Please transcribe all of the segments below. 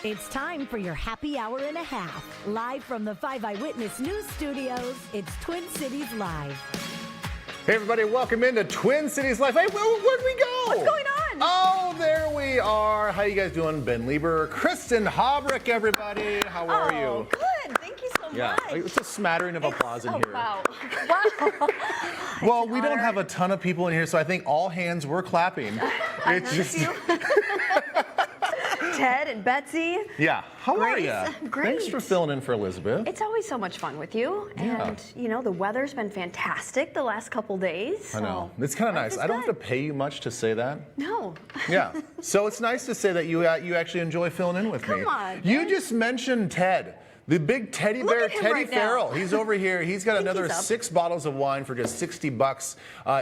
It's time for your happy hour and a half. Live from the 5 Eyewitness News Studios, it's Twin Cities Live. Hey everybody, welcome into Twin Cities Live. Hey, where'd we go? What's going on? Oh, there we are. How you guys doing? Ben Lieber, Kristin Haubrich, everybody. How are you? Good. Thank you so much. It's a smattering of applause in here. Wow. Well, we don't have a ton of people in here, so I think all hands were clapping. It's just Ted and Betsy. Yeah. How are Grace. you? Great. Thanks for filling in for Elizabeth. It's always so much fun with you. Yeah. And, you know, the weather's been fantastic the last couple days. I know. It's kind of nice. I don't have to pay you much to say that. No. Yeah. So it's nice to say that you actually enjoy filling in with me. Come on. You just mentioned Ted. The big teddy bear, Look at him Teddy right now. Farrell. He's over here. He's got another he's up. 6 bottles of wine for just $60.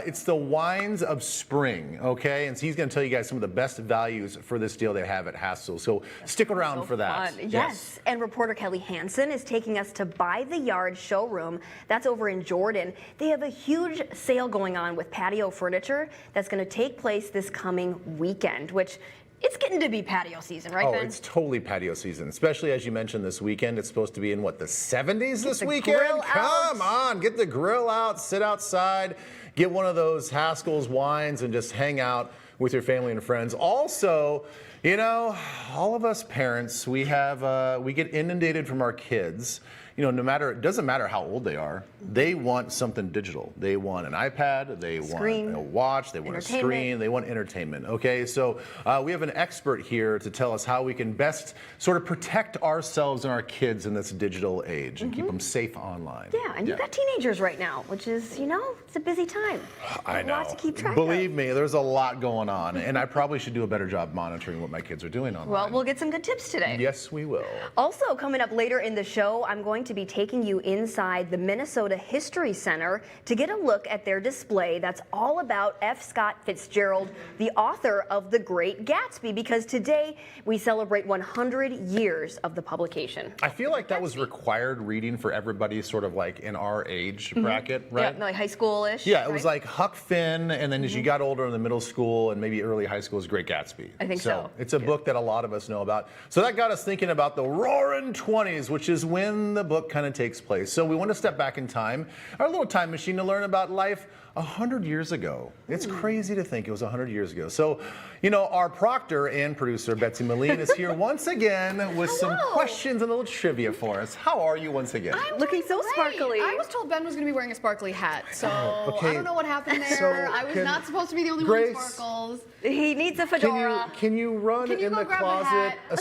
It's the wines of spring, okay? And so he's going to tell you guys some of the best values for this deal they have at Hassel. So stick around for that. Fun. Yes. And reporter Kelly Hansen is taking us to By the Yard showroom. That's over in Jordan. They have a huge sale going on with patio furniture that's going to take place this coming weekend, which it's getting to be patio season, right, Ben? Oh, it's totally patio season, especially as you mentioned this weekend. It's supposed to be in, what, the 70s this the weekend? grill Come out. on, get the grill out, sit outside, get one of those Haskell's wines and just hang out with your family and friends. Also, you know, all of us parents, we get inundated from our kids. You know, it doesn't matter how old they are, they want something digital. They want an iPad, they want a watch, they want a screen, they want entertainment, okay? So we have an expert here to tell us how we can best sort of protect ourselves and our kids in this digital age and keep them safe online. Yeah, and you've got teenagers right now, which is, you know, it's a busy time. I know. A lot to keep track Believe of. me, there's a lot going on, and I probably should do a better job monitoring what my kids are doing online. Well, we'll get some good tips today. Yes, we will. Also, coming up later in the show, I'm going to be taking you inside the Minnesota History Center to get a look at their display that's all about F. Scott Fitzgerald, the author of The Great Gatsby, because today we celebrate 100 years of the publication. I feel like that was required reading for everybody sort of like in our age bracket, right? Yeah, like high school-ish. Yeah, it was like Huck Finn, and then as you got older in the middle school and maybe early high school, is Great Gatsby. I think so. It's a book that a lot of us know about. So that got us thinking about the Roaring 20s, which is when the book kind of takes place. So we want to step back in time, our little time machine, to learn about life 100 years ago. It's crazy to think it was 100 years ago. So, you know, our proctor and producer, Betsy Moline, is here once again with some questions and a little trivia for us. How are you once again? I'm Looking so great. sparkly. I was told Ben was going to be wearing a sparkly hat, so okay. I don't know what happened there. So I was can not supposed to be the only Grace- one with sparkles. He needs a fedora. Can you run Can you in go the grab a closet? hat?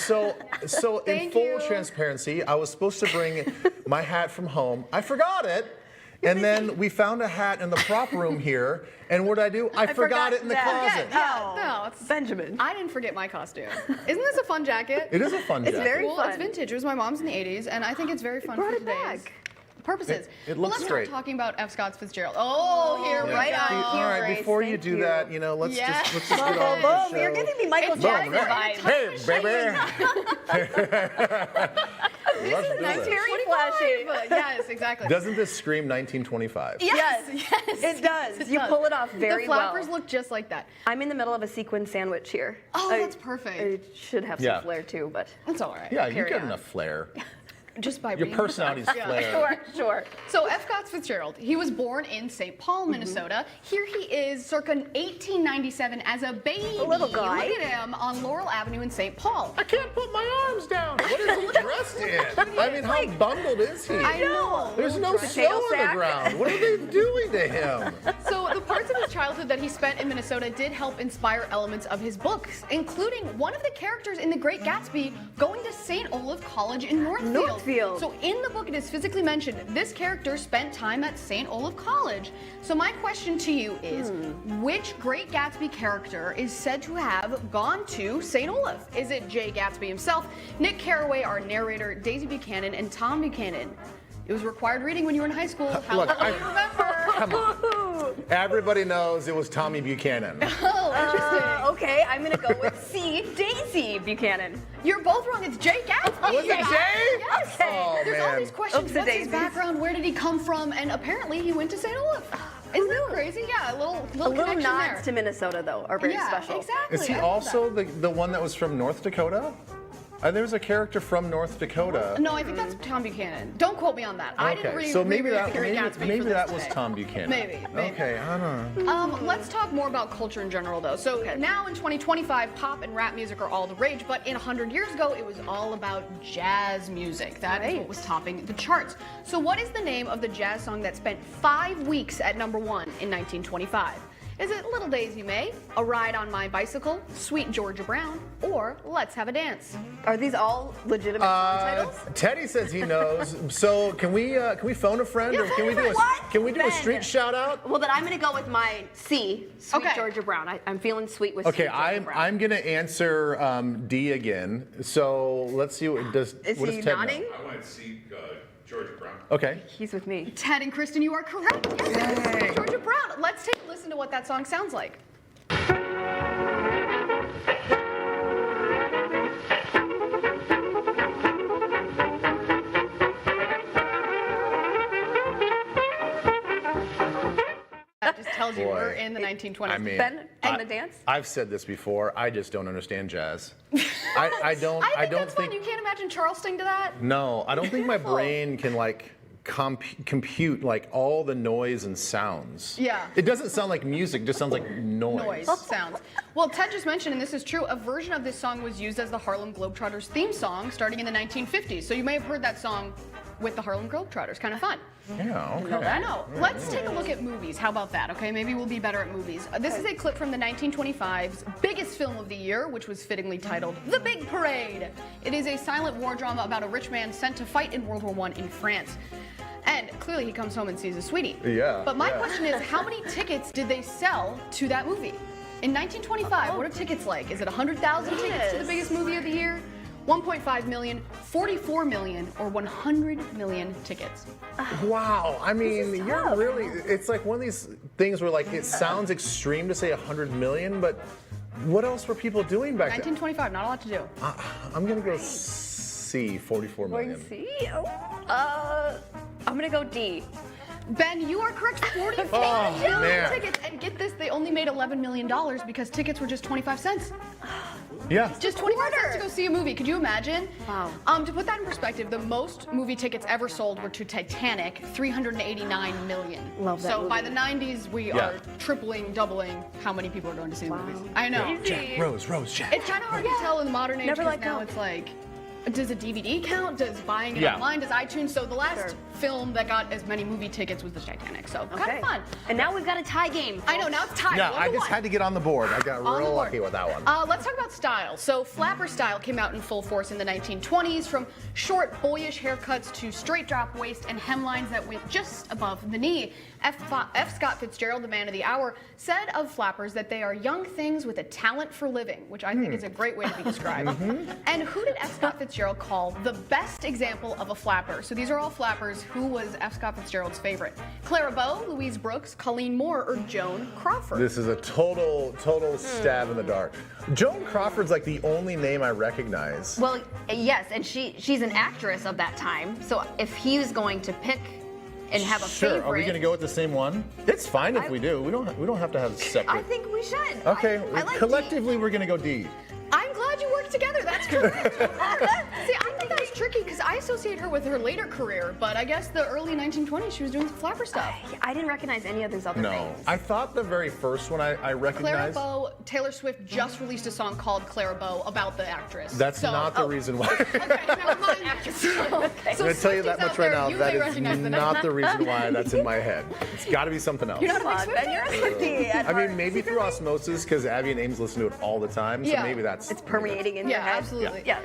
So in Thank full you. transparency, I was supposed to bring my hat from home. I forgot it. And then we found a hat in the prop room here, and what did I do? I forgot it in the closet. Oh, No, it's Benjamin. I didn't forget my costume. Isn't this a fun jacket? It is a fun jacket. very Well, fun. it's vintage. It was my mom's in the 80s, and I think it's very fun brought for it today's back. purposes. It Well, looks let's great. start talking about F. Scott Fitzgerald. Oh, here we right go. on. All right, Grace, before you thank do you. that, you know, let's Yes. just get Boom, on boom, with the boom. You're show. giving me Michael It's Jackson very vibes. Hey, baby. Let's do Nice this. very flashy. But yes, exactly. Doesn't this scream 1925? Yes, It does. It You does. pull it off very The flappers well. look just like that. I'm in the middle of a sequin sandwich here. Oh, that's perfect. It should have some Yeah. flair too, but That's all right. Yeah, you Carry got on. enough flair. Just by Your reading. personality's flair. sure. So F. Scott Fitzgerald, he was born in St. Paul, Minnesota. Here he is circa 1897 as a baby. A little guy. Look at him on Laurel Avenue in St. Paul. I can't put my arms down. What is he dressed in? I mean, how bundled is he? I know. There's no Potato snow on the sack. ground. What are they doing to him? So the parts of his childhood that he spent in Minnesota did help inspire elements of his books, including one of the characters in The Great Gatsby going to St. Olaf College in Northfield. Northfield. So in the book, it is physically mentioned this character spent time at St. Olaf College. So my question to you is, which Great Gatsby character is said to have gone to St. Olaf? Is it Jay Gatsby himself, Nick Carraway, our narrator, Daisy Buchanan, and Tom Buchanan? It was required reading when you were in high school. How Look, will you remember? Come on. Everybody knows it was Tommy Buchanan. Oh, interesting. Okay, I'm gonna go with C. Daisy Buchanan. You're both wrong. It's Jay Gatsby. Was it Jay? Yes. Oh, There's all man. these questions. What's his Oopsie-daisies. background? Where did he come from? And apparently he went to St. Olaf. Isn't that crazy? Yeah, a little connection nods there. to Minnesota though are very yeah, special. exactly. Is he I love also that. the one that was from North Dakota? There's a character from North Dakota. No, I think that's Tom Buchanan. Don't quote me on that. I didn't Okay, so maybe reread that The Great Gatsby maybe for this that was today. Tom Buchanan. Maybe. Okay, I don't know. Let's talk more about culture in general, though. So now in 2025, pop and rap music are all the rage, but in 100 years ago, it was all about jazz music. That is what was topping the charts. So what is the name of the jazz song that spent 5 weeks at #1 in 1925? Is it Little Days You May, A Ride on My Bicycle, Sweet Georgia Brown, or Let's Have a Dance? Are these all legitimate song titles? Teddy says he knows. So can we phone a friend, or can we do a Ben. street shout out? Well, then I'm gonna go with my C, Sweet Okay. Georgia Brown. I'm feeling sweet with Okay, Sweet Georgia Brown. I'm gonna answer D again. So let's see what does. Is what he does Ted nodding? know? I went to see Georgia Brown. Okay. He's with me. Ted and Kristin, you are correct. Yes, it's Sweet Georgia Brown. Let's take a listen to what that song sounds like. That just tells you Boy. we're in the 1920s. I mean, Ben, and the dance? I've said this before. I just don't understand jazz. I don't. I think don't that's fun. You can't imagine Charleston to that. No, I don't think my brain can like compute like all the noise and sounds. Yeah. It doesn't sound like music. It just sounds like Noise sounds. Well, Ted just mentioned, and this is true, a version of this song was used as the Harlem Globetrotters theme song starting in the 1950s. So you may have heard that song with the Harlem Globetrotters. Kind of fun. Yeah. Okay. I know. Let's take a look at movies. How about that? Okay, maybe we'll be better at movies. This is a clip from the 1925's biggest film of the year, which was fittingly titled The Big Parade. It is a silent war drama about a rich man sent to fight in World War I in France. And clearly he comes home and sees a sweetie. Yeah, But my yeah. question is, how many tickets did they sell to that movie? In 1925, what are tickets like? Is it 100,000 tickets to the biggest movie of the year? 1.5 million, 44 million, or 100 million tickets? Wow. I mean, you're tough. really. It's like one of these things where like it sounds extreme to say 100 million, but what else were people doing back then? 1925, not a lot to do. I'm gonna go C, 44 million. C? I'm gonna go D. Ben, you are correct. 44 Oh, million man. tickets. And get this, they only made $11 million because tickets were just 25 cents. Yeah. Just 25 cents to go see a movie. Could you imagine? Wow. To put that in perspective, the most movie tickets ever sold were to Titanic, 389 million. Love that So by movie. the 90s, we Yeah. are tripling, doubling how many people are going to see the movies. I know. Jack, Rose, Jack. It's kind of hard to tell in the modern age Never because let now go. it's like, does a DVD count? Does buying it Yeah. online? Does iTunes? So the last Sure. film that got as many movie tickets was the Titanic. So kind of fun. And now we've got a tie game. I know, now it's tied. Yeah, 1 I to just 1. had to get on the board. I got On the real board. lucky with that one. Let's talk about style. So flapper style came out in full force in the 1920s, from short, boyish haircuts to straight drop waist and hemlines that went just above the knee. F. Scott Fitzgerald, the man of the hour, said of flappers that they are young things with a talent for living, which I think is a great way to be described. And who did F. Scott Fitzgerald call the best example of a flapper? So these are all flappers. Who was F. Scott Fitzgerald's favorite? Clara Bow, Louise Brooks, Colleen Moore, or Joan Crawford? This is a total stab in the dark. Joan Crawford's like the only name I recognize. Well, yes, and she's an actress of that time. So if he was going to pick and have a Sure. favorite, Are we gonna go with the same one? It's fine if we do. We don't have to have separate. I think we should. Okay. I like collectively, we're gonna go D. I'm glad you worked together. That's correct. See, I think that's tricky because I associate her with her later career, but I guess the early 1920s she was doing some flapper stuff. I didn't recognize any of those other No, things. I thought the very first one I Clara recognized. Bow, Taylor Swift just released a song called Clara Bow about the actress. That's So- not the reason why. Okay, never mind. Okay. I'm gonna tell you that much right now. You That may is recognize the not name. the reason why that's in my head. It's got to be something else. You're not a Come big on, Ben, you're a Swiftie at I mean, heart. maybe through osmosis because Abby and Ames listen to it all the time. So Yeah. maybe that's. It's permeating in your Yeah, head. absolutely. Yeah.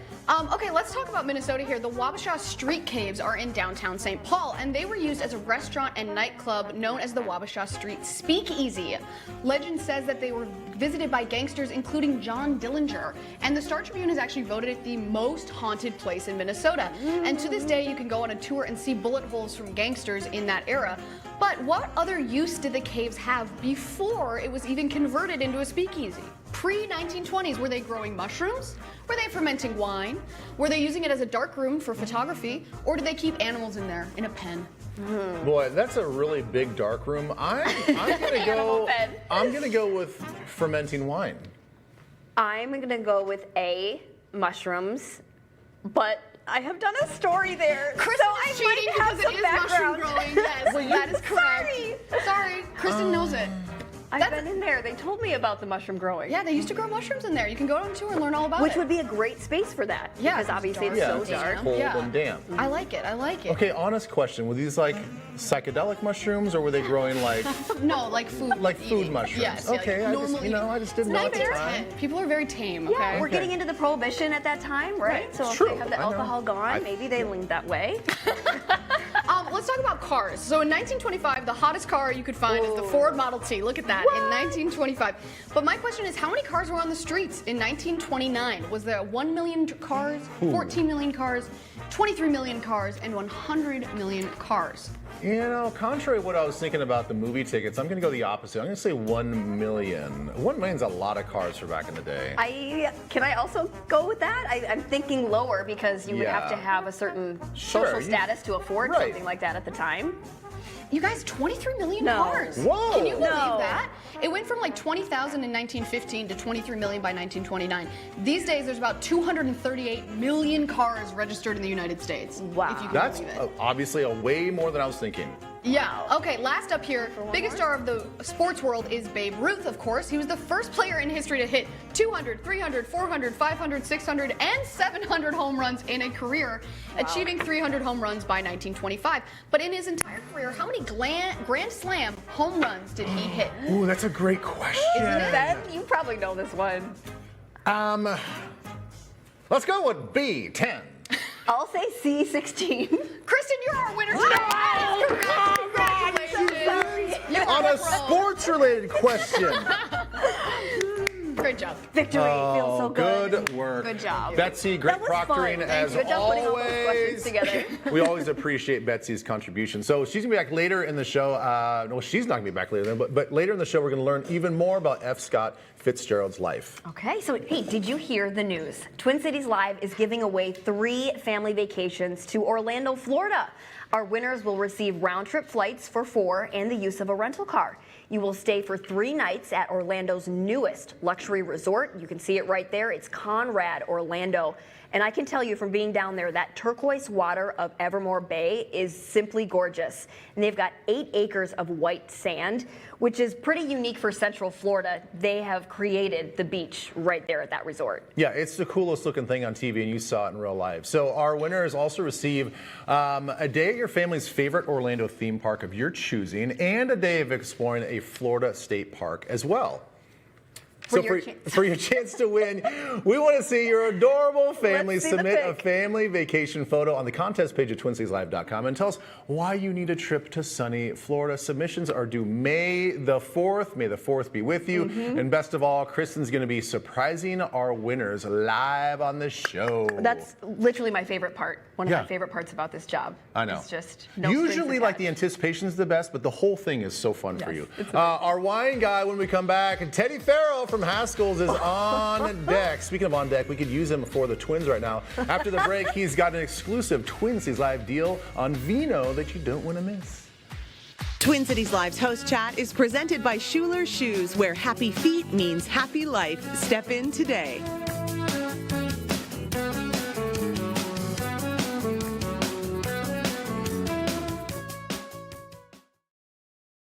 Okay, let's talk about Minnesota here. The Wabasha Street Caves are in downtown St. Paul, and they were used as a restaurant and nightclub known as the Wabasha Street Speakeasy. Legend says that they were visited by gangsters, including John Dillinger, and the Star Tribune has actually voted it the most haunted place in Minnesota. And to this day, you can go on a tour and see bullet holes from gangsters in that era. But what other use did the caves have before it was even converted into a speakeasy? Pre-1920s, were they growing mushrooms? Were they fermenting wine? Were they using it as a dark room for photography? Or did they keep animals in there in a pen? Boy, that's a really big dark room. I'm gonna go. bed. I'm gonna go with fermenting wine. I'm gonna go with A, mushrooms, but I have done a story there. Kristin so I is cheating might have because some it is mushroom background. growing. Yes, that is correct. Sorry, Kristin knows it. I've been in there. They told me about the mushroom growing. Yeah, they used to grow mushrooms in there. You can go on a tour and learn all about Which it. would be a great space for that. Yeah, Because obviously it's dark. so Yeah, dark. it's cold Yeah. and damp. I like it. I like it. Okay, honest question. Were these like psychedelic mushrooms or were they growing like No, like food. like food eating. mushrooms? Yes. yeah, Okay, like I normal just, I just didn't know at the time. 1910. People are very tame. Okay. Yeah, we're Okay. getting into the prohibition at that time, right? Right. So It's if true. they have the I know. alcohol gone, maybe they leaned that way. Let's talk about cars. So in 1925, the hottest car you could find is the Ford Model T. Look at that, in 1925. But my question is, how many cars were on the streets in 1929? Was there 1 million cars, 14 million cars, 23 million cars, and 100 million cars? Contrary to what I was thinking about the movie tickets, I'm going to go the opposite. I'm going to say 1 million. 1 million's a lot of cars for back in the day. Can I also go with that? I'm thinking lower because you would have to Yeah. have a certain Sure, social status to afford right. something like that at the time. You guys, 23 million No. cars. Whoa. Can you believe No. that? It went from like 20,000 in 1915 to 23 million by 1929. These days, there's about 238 million cars registered in the United States. Wow. If you can That's believe it. obviously a way more than I was thinking. Yeah. Okay, last up here, biggest star of the sports world is Babe Ruth, of course. He was the first player in history to hit 200, 300, 400, 500, 600, and 700 home runs in a career, achieving 300 home runs by 1925. But in his entire career, how many Grand Slam home runs did he hit? Ooh, that's a great question. Ben, you probably know this one. Let's go with B10. I'll say C16. Kristen, you're our winner today. That is correct. Congratulations. You On are a pro. sports-related question. Great job. Victory feels so good. Good work. Good job. Betsy, great That was fun. proctoring Thank as you. Good job putting all those questions always. together. We always appreciate Betsy's contribution. So she's gonna be back later in the show. No, she's not gonna be back later, but later in the show we're gonna learn even more about F. Scott Fitzgerald's life. Okay, so hey, did you hear the news? Twin Cities Live is giving away 3 family vacations to Orlando, Florida. Our winners will receive round-trip flights for 4 and the use of a rental car. You will stay for 3 nights at Orlando's newest luxury resort. You can see it right there. It's Conrad Orlando. And I can tell you from being down there, that turquoise water of Evermore Bay is simply gorgeous. And they've got 8 acres of white sand, which is pretty unique for Central Florida. They have created the beach right there at that resort. Yeah, it's the coolest looking thing on TV, and you saw it in real life. So our winners also receive a day at your family's favorite Orlando theme park of your choosing, and a day of exploring a Florida state park as well. So for your chance to win, we want to see your adorable family Let's see the submit a pic. family vacation photo on the contest page at TwinCitiesLive.com and tell us why you need a trip to sunny Florida. Submissions are due May the 4th. May the 4th be with you. And best of all, Kristen's going to be surprising our winners live on the show. That's literally my favorite part. One of Yeah. my favorite parts about this job. I know. It's just no strings Usually, like the attached. anticipation is the best, but the whole thing is so fun for Yes, you. it's Our wine guy, when we come back, and Teddy Farrell from Haskell's is on deck. Speaking of on deck, we could use him for the Twins right now. After the break, he's got an exclusive Twin Cities Live deal on vino that you don't want to miss. Twin Cities Live's host chat is presented by Schuler Shoes, where happy feet means happy life. Step in today.